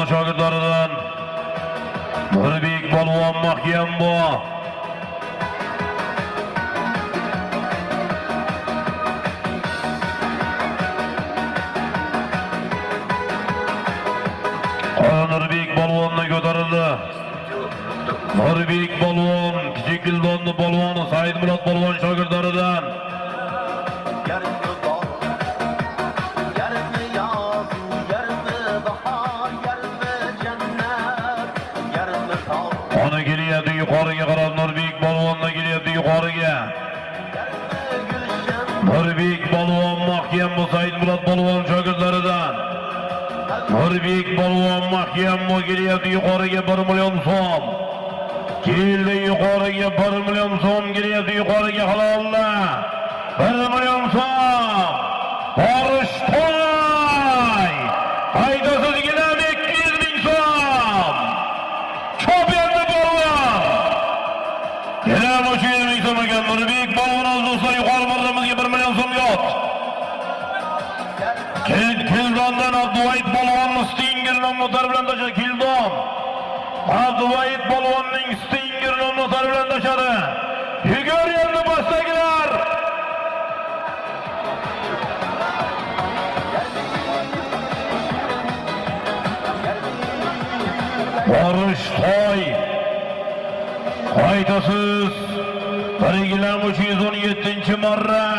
Polvonning shogirdlaridan Nurbek Polvon mahkam bu. Nurbek Polvonga ko'tarildi. Nurbek Polvon, Kichik Gildonni Polvoni Saidmurod Polvon shogirdlaridan ona kelyapti yuqoriga qarab. Nurbek Polvonga kelyapti yuqoriga. Nurbek Polvon mahkam bu Saidmurod Polvon shogirdlaridan. Nurbek Polvon mahkam bu kelyapti yuqoriga 1 million so'm. Keldi yuqoriga 1 million so'm kelyapti yuqoriga halolla. 1 million so'm. Borishtoy. Haydasizgina 200 ming so'm. Cho'piyatni Polvon. Yana o'sha 20 ming so'm ekan. Nurbek Polvon do'stlar yuqori birrimizga 1 million so'm yo'q. Kildondan Abduvayit Polvonning Stinger nomli bilan tashadi. Kildon Abduvayit Polvonning Stinger nomli bilan tashadi. Yuguryapti boshdagilar. Borishtoy. Haydasiz 1.317-marra